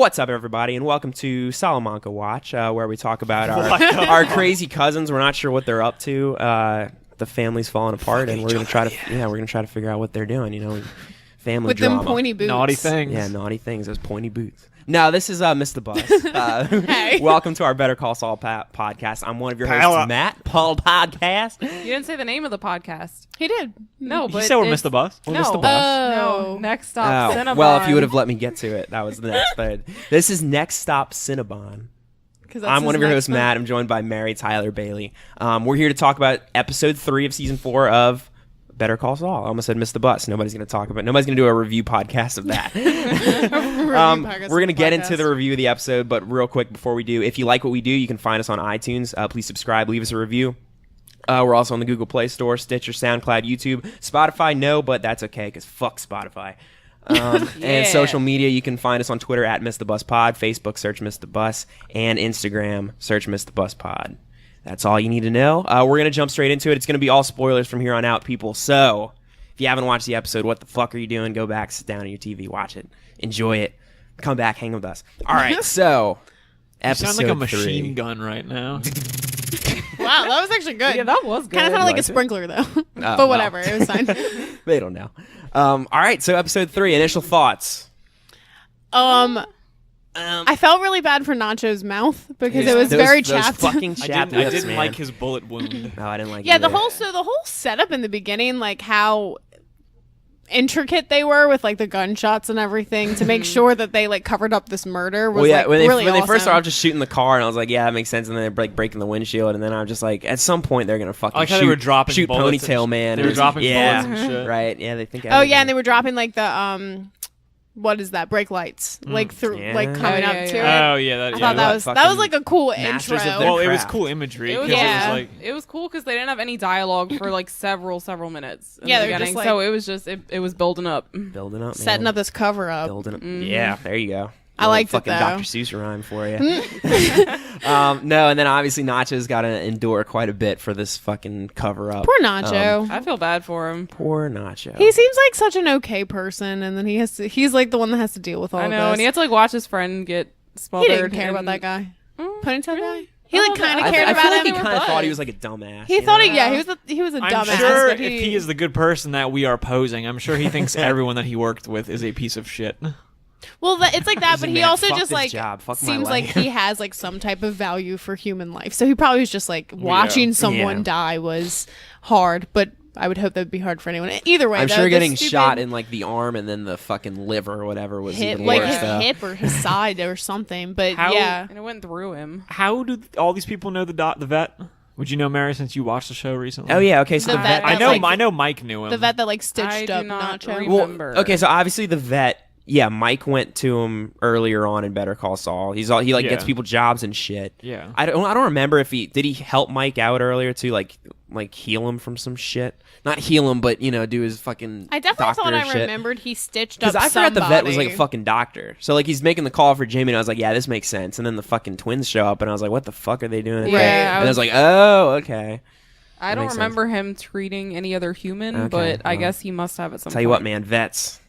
What's up, everybody, and welcome to Salamanca Watch, where we talk about our crazy cousins. We're not sure what they're up to. The family's falling apart, and we're gonna try to figure out what they're doing. You know, family with drama. them pointy boots, naughty things. Yeah, naughty things. Those pointy boots. No, this is Miss the Bus. Hey. Welcome to our Better Call Saul podcast. I'm one of your hosts, Matt. Paul Podcast. You didn't say the name of the podcast. He did. No, You but said we're Miss the Bus? No. Miss the Bus. No. Next stop, Cinnabon. Well, if you would have let me get to it, that was the next. But this is Next Stop Cinnabon. I'm one of your hosts, Matt. I'm joined by Mary Tyler Bailey. We're here to talk about episode 3 of season 4 of Better Call Saul. I almost said Miss the Bus. Nobody's going to do a review podcast of that. We're going to get into the review of the episode, but real quick before we do, if you like what we do, you can find us on iTunes. Please subscribe, leave us a review. We're also on the Google Play Store, Stitcher, SoundCloud, YouTube. Spotify, no, but that's okay, because fuck Spotify. And social media, you can find us on Twitter at Miss the Bus Pod, Facebook, search Miss the Bus, and Instagram, search Miss the Bus Pod. That's all you need to know. We're going to jump straight into it. It's going to be all spoilers from here on out, people. So, if you haven't watched the episode, what the fuck are you doing? Go back, sit down on your TV, watch it, enjoy it, come back, hang with us. All right, so, episode 3. You sound like a machine gun right now. Wow, that was actually good. Yeah, that was good. Kind of sounded like a sprinkler, though. But whatever, it was fine. They don't know. All right, so episode 3, initial thoughts. I felt really bad for Nacho's mouth because it was very chapped. Those fucking chapped I lips, didn't man. like his bullet wound. No, I didn't like it. Yeah, the either. whole setup in the beginning, like how intricate they were with like the gunshots and everything to make sure that they like covered up this murder was like when really they awesome. first started off just shooting the car, and I was like, yeah, that makes sense. And then they're like breaking the windshield, and then I'm just like, at some point they're gonna fucking I like how they were dropping shoot bullets Ponytail Man. They were dropping yeah, bullets and shit. right? Yeah, they think. Oh yeah, and they were dropping like the what is that? Brake lights, like through, Yeah. like coming Oh, up yeah, to yeah. it. Oh yeah, I thought that was like a cool masters intro. of their well, it was craft. cool imagery. It was, 'cause yeah. it was like it was cool because they didn't have any dialogue for like several minutes. In Yeah, the they were just, beginning. like- So it was just it was building up. building up, Setting man. up this cover up. Building up. Mm-hmm. Yeah, there you go. I liked it, fucking though. Dr. Seuss rhyme for you. No, and then obviously Nacho's got to endure quite a bit for this fucking cover up. Poor Nacho. I feel bad for him. Poor Nacho. He seems like such an okay person, and then he's like the one that has to deal with all I of know, this. and he had to like watch his friend get smothered. He didn't care about and- that guy. Ponytail guy? He He like kind of cared I about feel like him. he They were kind of thought he buds. was like a dumbass. He you thought know? he was a I'm dumbass. sure but if he is the good person that we are posing, I'm sure he thinks everyone that he worked with is a piece of shit. Well, it's like that, He's but like, he "Man, also fuck just this like job. Fuck my seems like life." he has like some type of value for human life. So he probably was just like watching someone Yeah. die was hard, but I would hope that would be hard for anyone. Either way, I'm though, sure the getting stupid shot in like the arm and then the fucking liver or whatever was hip, even like worse. his though. hip or his side or something. But How- yeah, and it went through him. How do all these people know the vet? Would you know, Mary, since you watched the show recently? Oh yeah, okay. So The the vet vet. I that, know. like- I know. Mike knew him. the vet that like I stitched do up not Nacho. remember. Well, okay, so obviously the vet. Yeah, Mike went to him earlier on in Better Call Saul. He like Yeah. gets people jobs and shit. Yeah. I don't remember if did he help Mike out earlier to like heal him from some shit. Not heal him, but do his fucking. I definitely doctor thought I shit. rememred he stitched up. Because I forgot the vet was like a somebody. fucking doctor. So like he's making the call for Jamie, and I was like, yeah, this makes sense. And then the fucking twins show up, and I was like, what the fuck are they doing? Yeah, And I was like, oh, okay. I don't makes remember him treating any other human, Okay, but I well. guess he must have at some Tell point. you what, man, vets.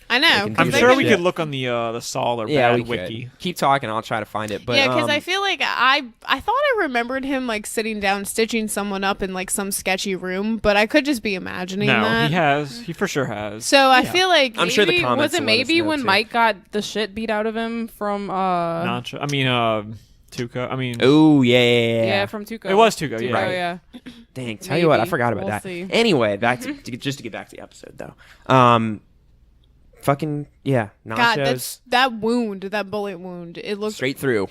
I know. can 'cause I'm do they sure that we shit. could look on the Saul or Yeah, Bad we wiki. could. Keep talking. I'll try to find it. But yeah, because I feel like I thought I remembered him like sitting down stitching someone up in like some sketchy room, but I could just be imagining No, that. he has. He for sure has. So I feel like I'm sure the Maybe- comments was it will let us maybe know, when too. Mike got the shit beat out of him from Nacho. I mean, Tuco. I mean, Oh yeah. yeah from Tuco. It was Tuco, yeah. Right. yeah. Dang. Tell you what, I Maybe. forgot about We'll that. see. Anyway, back to just to get back to the episode though. Fucking yeah. God, Nachos that wound, that bullet wound, it looks straight through.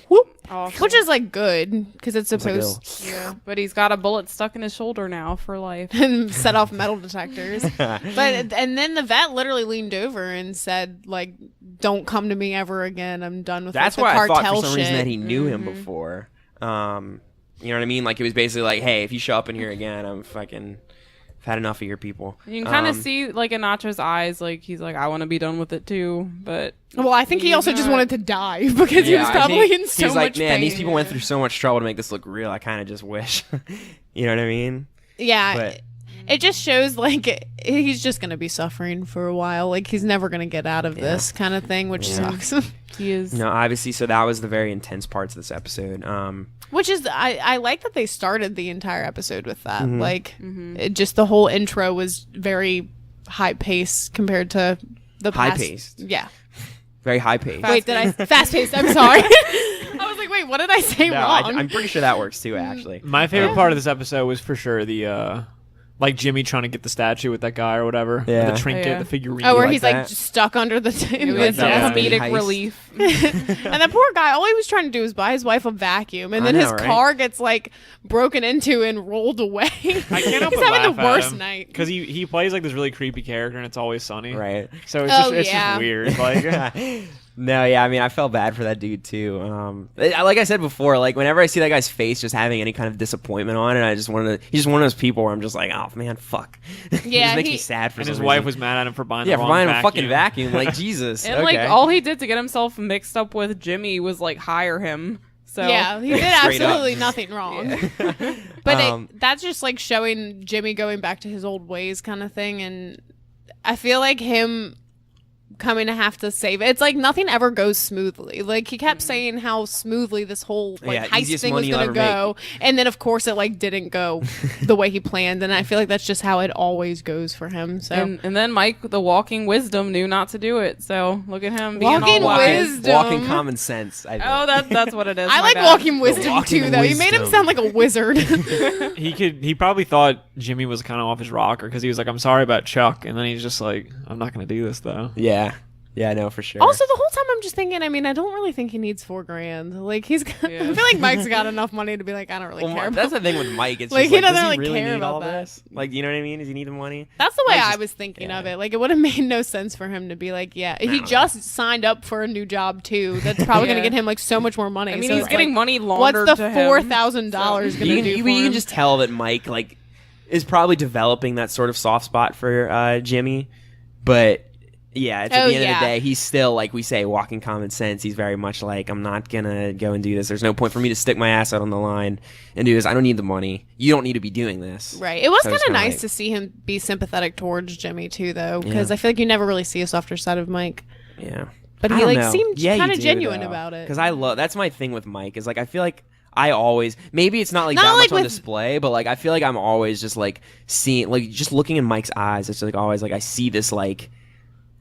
Awful. which is like good because it's like, supposed Yeah, but he's got a bullet stuck in his shoulder now for life. to set off metal detectors. But and then the vet literally leaned over and said like, "Don't come to me ever again. I'm done with That's the why I cartel thought for some shit." reason that he knew him before. You know what I mean? Like it was basically like, hey, if you show up in here again, I've had enough of your people. You can kind of see like in Nacho's eyes, like he's like, I want to be done with it too. But Well, I think he he's also just not- wanted to die because he was I probably think in so he's like, much man, pain. these people went through so much trouble to make this look real. I kind of just wish, you know what I mean? Yeah, But it just shows like he's just gonna be suffering for a while. Like he's never gonna get out of this kind of thing, which sucks. He is. No, obviously. So that was the very intense parts of this episode. Which is I like that they started the entire episode with that. Like it just the whole intro was very high paced compared to the High past. paced. Yeah. Very high paced. Wait, did I fast paced? I'm sorry. I was like, wait, what did I say wrong? I'm pretty sure that works too. Actually, My favorite part of this episode was for sure the like Jimmy trying to get the statue with that guy or whatever. Yeah. The trinket, Yeah. the figureine. Oh, where like he's like that? stuck under the It the was that. desk. comedic Heist. relief. And that poor guy, all he was trying to do was buy his wife a vacuum, and I then know, his right? car gets like broken into and rolled away. I can't help He's but having laugh the at worst him, night. because he plays like this really creepy character and It's Always Sunny. right? So it's Oh, just yeah. weird. Like No, yeah, I mean, I felt bad for that dude too. Like I said before, like whenever I see that guy's face just having any kind of disappointment on it, he's just one of those people where I'm just like, oh man, fuck. It Yeah, just makes he- me sad for and some his reason. wife was mad at him for buying yeah, the for wrong buying vacuum. a fucking vacuum. Like Jesus, And okay. like all he did to get himself mixed up with Jimmy was like hire him. So Yeah, he did Straight up. absolutely nothing wrong. But Um, that's just like showing Jimmy going back to his old ways kind of thing. And I feel like him coming to have to save it. It's like nothing ever goes smoothly. Like he kept saying how smoothly this whole like Yeah, heist easiest thing was money you'll going to ever go. And then of course it like didn't go the way he planned. And I feel like that's just how it always goes for him. So and then Mike, the walking wisdom, knew not to do it. So look at him being Walking all wise. wisdom. walking common sense. I think. Oh, that's what it is. I My like bad. walking wisdom walking too, though. He made him wisdom. sound like a wizard. He probably thought Jimmy was kind of off his rocker because he was like, I'm sorry about Chuck, and then he's just like, I'm not gonna do this though. Yeah, no, for sure. Also, the whole time I'm just thinking, I mean, I don't really think he needs $4,000. Like, I feel like Mike's got enough money to be like, I don't really Well, care that's about the thing with Mike. It's Like, just he like, doesn't does he really really care need about all that. this? Like, you know what I mean? Does he need the money? That's the way Mike's I just- was thinking yeah. of it. Like, it would have made no sense for him to be like, yeah. He don't just signed up for a new job, too. That's probably going Yeah. to get him, like, so much more money. I mean, So he's it's getting like, money what's laundered the to him. $4,000 going to do You for him? can just tell that Mike like is probably developing that sort of soft spot for Jimmy, but yeah, it's at Oh, the end of yeah. the day, he's still like we say, walking common sense. He's very much like, I'm not gonna go and do this. There's no point for me to stick my ass out on the line and do this. I don't need the money. You don't need to be doing this. Right. It was So kind it's of kinda nice like- to see him be sympathetic towards Jimmy, too, though, because Yeah. I feel like you never really see a softer side of Mike. Yeah, But I he, don't like, know. seemed Yeah, you kind of do, genuine though. about it. Because I love that's my thing with Mike is like I feel like I always maybe it's not like Not that like much on with- display, but like I feel like I'm always just like seeing like just looking in Mike's eyes. It's like always like I see this like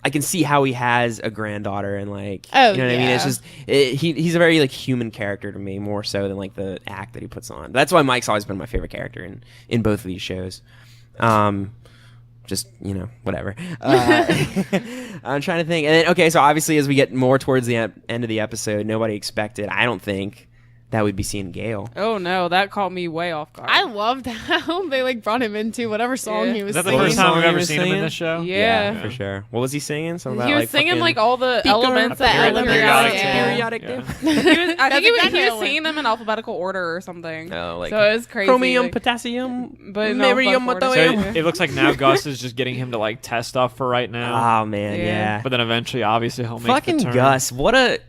I can see how he has a granddaughter and like Oh, you know what I mean. It's yeah. just he's a very like human character to me more so than like the act that he puts on. That's why Mike's always been my favorite character in both of these shows. Just whatever. I'm trying to think. And then okay, so obviously as we get more towards the end of the episode, nobody expected. I don't think that we'd be seeing Gale. Oh no, that caught me way off guard. I loved how they like brought him into whatever song Yeah. he was Is that the singing. first time song we've he ever was seen him in singing? this show? Yeah. For sure. What was he singing? Something He about, was singing fucking like all the elements the that elements, periodic yeah. table. periodic Yeah. table. He was, I think That's he exactly was how it singing them in alphabetical order or something. Oh, like so it was crazy. chromium, like- potassium, but no, barium, fuck So thorium. it looks like now Gus is just getting him to like test stuff for right now. Oh man, Yeah. yeah. But then eventually, obviously, he'll make Fucking the turn. Gus, what a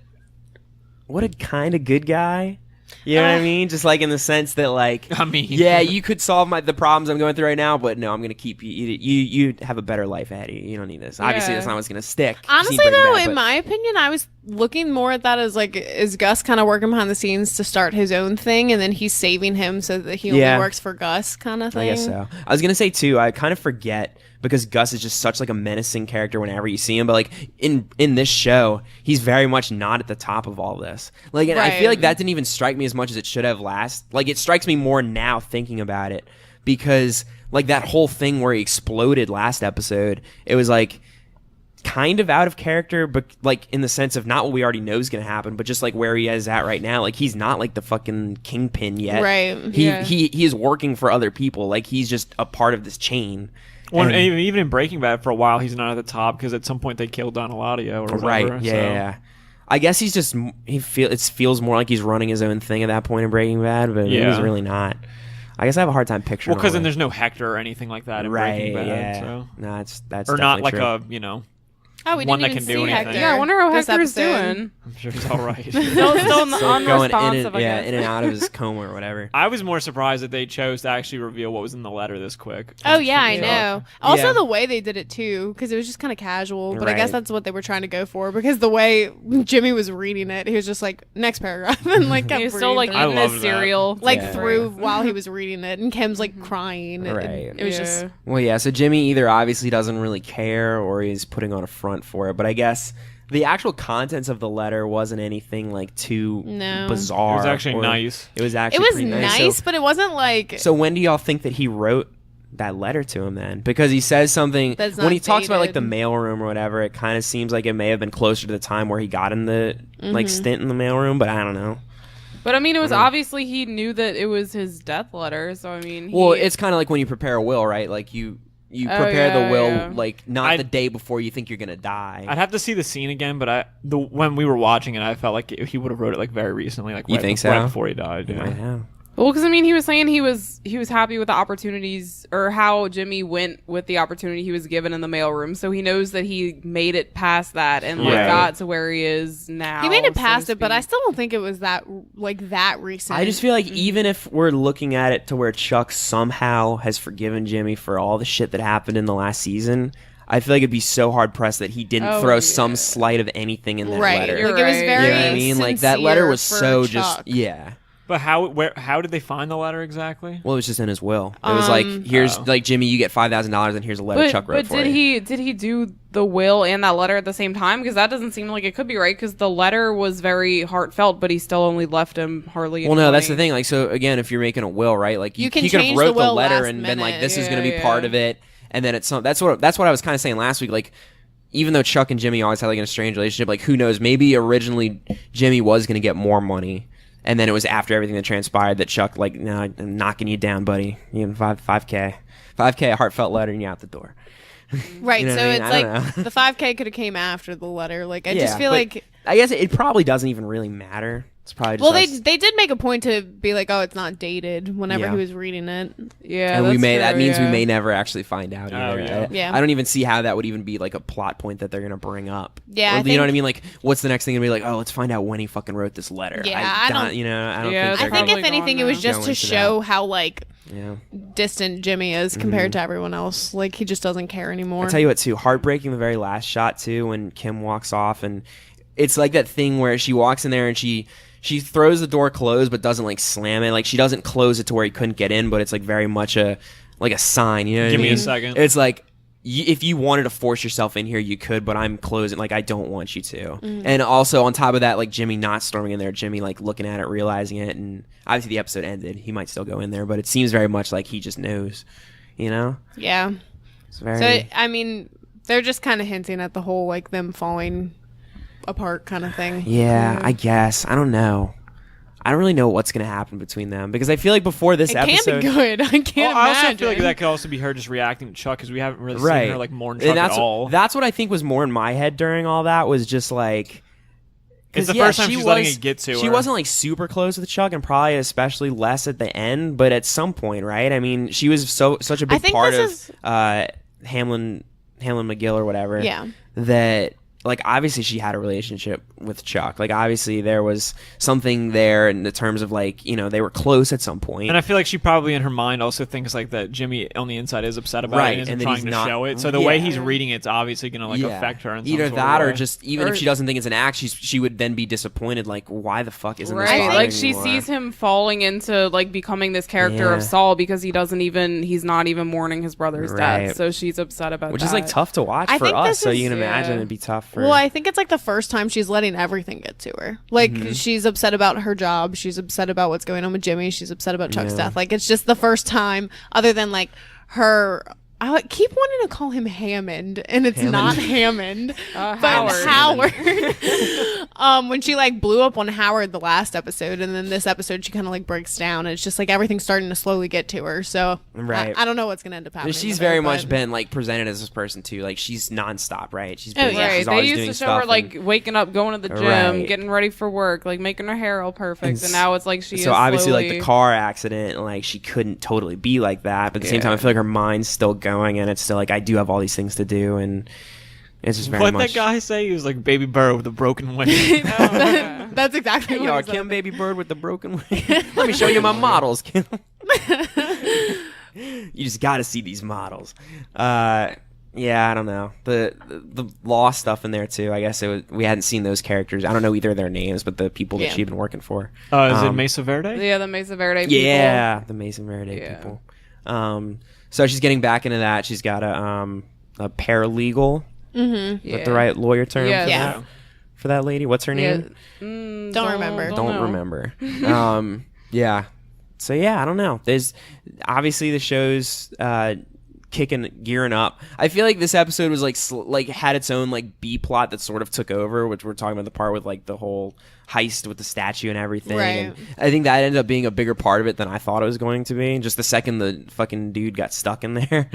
kind of good guy. You know what I mean? Just like in the sense that like I mean, yeah, you could solve the problems I'm going through right now, but no, I'm gonna keep you. You have a better life ahead of you. You don't need this. Obviously, Yeah. that's not what's gonna stick. You Honestly, just need Breaking though, Bad, in but- my opinion, I was looking more at that as like, is Gus kind of working behind the scenes to start his own thing, and then he's saving him so that he only Yeah. works for Gus, kind of thing. I guess so. I was gonna say too. I kind of forget because Gus is just such like a menacing character whenever you see him. But like in this show, he's very much not at the top of all this. Like, and I Right. feel like that didn't even strike me as much as it should have last. Like, it strikes me more now thinking about it because like that whole thing where he exploded last episode, it was like kind of out of character, but like in the sense of not what we already know is going to happen, but just like where he is at right now. Like, he's not like the fucking kingpin yet. Right. Yeah. He is working for other people. Like, he's just a part of this chain. Well, And- even in Breaking Bad, for a while, he's not at the top because at some point they killed Don Eladio or whatever. Right. Yeah, so. yeah. I guess he's just it feels more like he's running his own thing at that point in Breaking Bad, but Yeah. he's really not. I guess I have a hard time picturing. Well, because then all there's no Hector or anything like that that. in right. Breaking Bad. Yeah. So. No, that's Or not definitely like true. a, you know. Oh, we one didn't that even can do see anything. Hector. Yeah, I wonder how This Hector's episode. doing. I'm sure he's all right. Still in the Still going unresponsive, I guess. in and out of his coma or whatever. I was more surprised that they chose to actually reveal what was in the letter this quick. Oh yeah, I Yeah. know. Also, Yeah. the way they did it too, because it was just kind of casual. But I guess Right. that's what they were trying to go for. Because the way Jimmy was reading it, he was just like next paragraph and like kept He was still like reading I through. eating his loved that. cereal. like Yeah. through while he was reading it, and Kim's like crying. Right. It was just Well, yeah, so Jimmy either obviously doesn't really care or he's putting on a front for it. But I guess the actual contents of the letter wasn't anything like too No. bizarre. It was actually or- nice. It was it actually was pretty nice, So, but it wasn't like so when do y'all think that he wrote that letter to him then? Because he says something That's when not he talks about like the dated. mailroom or whatever, it kind of seems like it may have been closer to the time where he got in the like stint in the mailroom, but I don't know. But I mean, it was obviously he knew that it was his death letter. So I mean, Well, it's kind of like when you prepare a will, right? Like you prepare yeah, the will yeah. like not I- the day before you think you're gonna die. I'd have to see the scene again, but when we were watching it, I felt like he would have wrote it like very recently, like You right, think so? right before he died. You Yeah. might have. Well, because I mean, he was saying he was happy with the opportunities or how Jimmy went with the opportunity he was given in the mailroom. So he knows that he made it past that and like Right. got to where he is now. he made it so past to it. But I speak. still don't think it was that recent. I just feel like even if we're looking at it to where Chuck somehow has forgiven Jimmy for all the shit that happened in the last season, I feel like it'd be so hard pressed that he didn't Oh, throw yeah. some slight of anything in that right. letter. You're Like it was right. very. You know what I mean? Like that letter was sincere so for just Chuck. yeah. But how did they find the letter exactly? Well, it was just in his will. It was like here's like Jimmy, you get $5,000, and here's a letter Chuck wrote But for did you. he do the will and that letter at the same time? Because that doesn't seem like it could be right. Because the letter was very heartfelt, but he still only left him hardly. Well, any no, that's the money. thing. Like, so again, if you're making a will, right? Like, You can he could have change wrote the will letter last and been like, minute. "This is going to be Yeah, part yeah. of it," and then it's some. That's what I was kind of saying last week. Like, even though Chuck and Jimmy always had like an estranged relationship, like who knows? Maybe originally Jimmy was going to get more money, and then it was after everything that transpired that Chuck like, "No, I'm knocking you down, buddy. You know, 5K, a heartfelt letter, and you're out the door." Right. You know So what I mean? it's I don't like know. the 5K could have came after the letter. Like I just Yeah, feel but like. I guess it probably doesn't even really matter. It's probably just Well, us. they did make a point to be like, oh, it's not dated whenever Yeah. he was reading it. Yeah, and we that's may that true, means we yeah. may never actually find out either. yeah. Yeah. I don't even see how that would even be like a plot point that they're gonna bring up. Yeah, Or, I you know what I think- mean? Like, what's the next thing gonna be like? Oh, let's find out when he fucking wrote this letter. Yeah, I don't- You know, I don't Yeah, think I they're think probably if anything, it gone was now. just Go to into show how like yeah. distant Jimmy is compared to everyone else. Like he just doesn't care anymore. I tell you what, too, heartbreaking. The very last shot too, when Kim walks off, and it's like that thing where she walks in there and she throws the door closed, but doesn't like slam it. Like she doesn't close it to where he couldn't get in, but it's like very much a sign. You know what Give I me a mean? second. It's like. If you wanted to force yourself in here, you could, but I'm closing. Like I don't want you to. And also on top of that, like Jimmy not storming in there, Jimmy like looking at it, realizing it, and obviously the episode ended. He might still go in there, but it seems very much like he just knows. You know, Yeah. it's very. So I mean, they're just kind of hinting at the whole like them falling apart kind of thing. yeah, I guess I don't know. I don't really know what's gonna happen between them because I feel like before this It episode, can't be good. I can't Well, I also imagine. feel like that could also be her just reacting to Chuck because we haven't really right? seen her like mourn And Chuck that's at all. that's what I think was more in my head during all that was just like. It's the yeah, first time she she's letting was- it get to She her. wasn't like super close with Chuck, and probably especially less at the end. But at some point, right? I mean, she was such a I big think part this of Hamlin McGill or whatever. Yeah. That like obviously she had a relationship with Chuck. Like obviously there was something there in the terms of like they were close at some point. And I feel like she probably in her mind also thinks like that Jimmy on the inside is upset about Right, it and isn't and that trying he's to not- show it. So the way Yeah. he's reading it's obviously going to like Yeah. affect her in some either sort that of or way. just even if Or- she doesn't think it's an act, she would then be disappointed. Like why the fuck isn't this Right, bothering like me she more? sees him falling into like becoming this character Yeah. of Saul because he's not even mourning his brother's Right. death, so she's upset about which that. is like tough to watch I for think us. this So is- you can imagine yeah. it'd be tough for. Well, I think it's like the first time she's letting everything get to her. Like she's upset about her job. She's upset about what's going on with Jimmy. She's upset about Chuck's Yeah. death. Like it's just the first time, other than like her. I keep wanting to call him Hammond, and it's not Hammond, but Howard. Howard. When she like blew up on Howard the last episode, and then this episode she kind of like breaks down. And it's just like everything's starting to slowly get to her. So Right. I don't know what's gonna end up happening. she's with very her, much but- been like presented as this person too. Like she's nonstop, right? She's Oh, busy. yeah. Right, She's they always used doing to show stuff her like and- waking up, going to the gym, Right. getting ready for work, like making her hair all perfect, and now it's like she. So is obviously, like slowly- the car accident, like she couldn't totally be like that. But at the same time, I Yeah. feel like her mind's still going, and it's still like I do have all these things to do, and It's just very What'd much. that guy say? He was like baby bird with a broken wing. That's exactly Hey, what yo, he said. Kim, baby bird with the broken wing. Let me show you my models, Kim. You just got to see these models. Yeah, I don't know. The law stuff in there too. I guess we hadn't seen those characters. I don't know either of their names, but the people that Yeah. she'd been working for. Is it Mesa Verde? Yeah, the Mesa Verde people. Yeah, the Mason Verde Yeah. people. So she's getting back into that. She's got a paralegal. Mm-hmm. Is that the right lawyer term? Yeah. Yeah. For that lady, what's her Yeah. name? Don't remember. Don't know. remember. Yeah. So yeah, I don't know. There's obviously the show's gearing up. I feel like this episode was like had its own like B plot that sort of took over, which we're talking about the part with like the whole heist with the statue and everything. Right. And I think that ended up being a bigger part of it than I thought it was going to be. Just the second the fucking dude got stuck in there,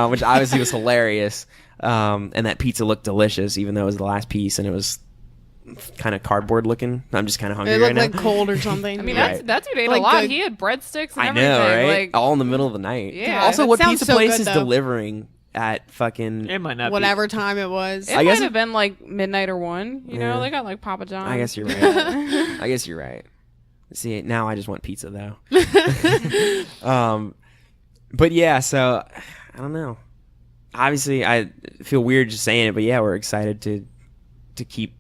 which obviously was hilarious. And that pizza looked delicious, even though it was the last piece and it was kind of cardboard looking. I'm just kind of hungry It right looked now. like cold or something. I mean, Right. that dude ate Like a lot. good- He had breadsticks and I everything. know, right? Like, All in the middle of the night. Yeah. Also, It what sounds pizza so place good, is though. delivering at fucking? It might not whatever time it was. it I guess might have been like midnight or 1. You Yeah. know, they got like Papa John's. I guess you're right. I guess you're right. See, now I just want pizza though. But yeah, so I don't know. Obviously, I feel weird just saying it, but yeah, we're excited to keep.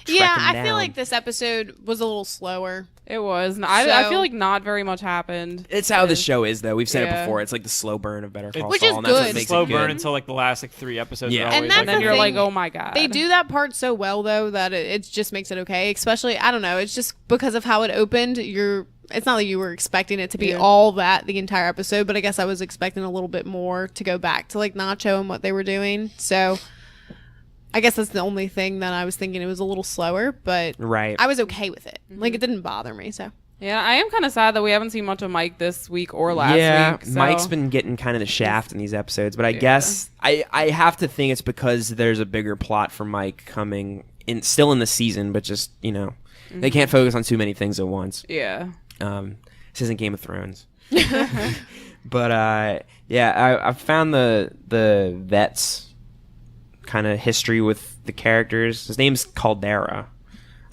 Yeah, trekking I down. feel like this episode was a little slower. It was. I So- feel like not very much happened. It's how the show is, though. We've said it Yeah. before. It's like the slow burn of Better Call Which Saul, is and that's what good. makes slow it good. burn until like the last like 3 episodes. Yeah. Are And always, that's like, And then the you're like, thing. oh my god. They do that part so well though that it just makes it okay. Especially, I don't know, it's just because of how it opened. It's not like you were expecting it to be Yeah. all that the entire episode, but I guess I was expecting a little bit more to go back to like Nacho and what they were doing. So I guess that's the only thing that I was thinking. It was a little slower, but Right. I was okay with it. Like it didn't bother me. So Yeah, I am kind of sad that we haven't seen much of Mike this week or last week. So. Mike's been getting kind of the shaft in these episodes, but I guess I have to think it's because there's a bigger plot for Mike coming in, still in the season, but just they can't focus on too many things at once. Yeah. This isn't Game of Thrones, but yeah, I found the vet's kind of history with the characters. His name's Caldera.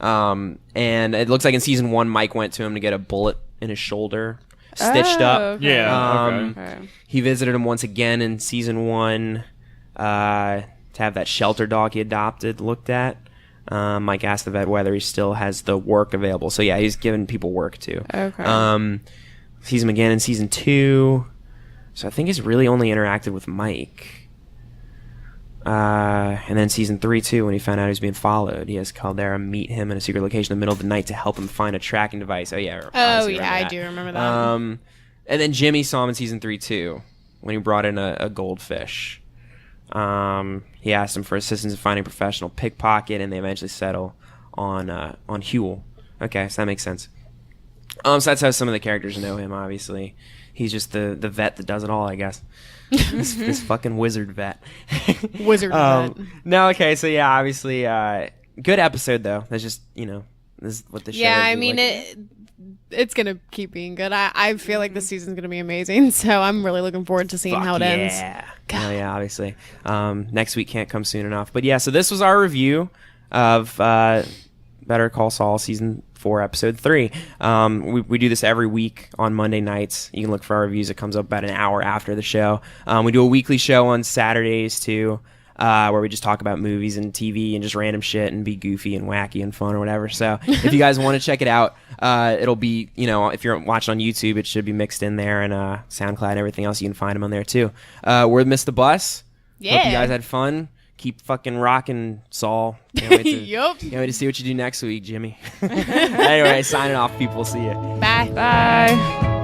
And it looks like in season 1, Mike went to him to get a bullet in his shoulder stitched up. Okay. Yeah. Okay. He visited him once again in season 1 to have that shelter dog he adopted looked at. Mike asked the vet whether he still has the work available. So yeah, he's giving people work too. Okay. Sees him again in season 2. So I think he's really only interacted with Mike. And then season 3 too, when he found out he was being followed, he has Caldera meet him in a secret location in the middle of the night to help him find a tracking device. Oh yeah. obviously I remember do that. remember that. And then Jimmy saw him in season 3 too, when he brought in a goldfish. He asked him for assistance in finding a professional pickpocket, and they eventually settle on Huel. Okay, so that makes sense. So that's how some of the characters know him. Obviously, he's just the vet that does it all, I guess. this fucking wizard vet. Wizard vet. No, okay, so yeah, obviously, good episode though. That's just this is what the show. Yeah, is I mean like. it's gonna keep being good. I feel like this season's gonna be amazing, so I'm really looking forward to seeing Fuck how it ends. Oh yeah, obviously. Next week can't come soon enough. But yeah, so this was our review of Better Call Saul season 4 episode 3. We do this every week on Monday nights. You can look for our reviews. It comes up about an hour after the show. We do a weekly show on Saturdays too, where we just talk about movies and TV and just random shit and be goofy and wacky and fun or whatever. So if you guys want to check it out, it'll be, if you're watching on YouTube, it should be mixed in there, and SoundCloud and everything else. You can find them on there too. We're Miss the Bus. Hope you guys had fun. Keep fucking rocking, Saul. Can't wait to, Yup. can't wait to see what you do next week, Jimmy. Anyway, signing off, people. See ya. Bye. Bye.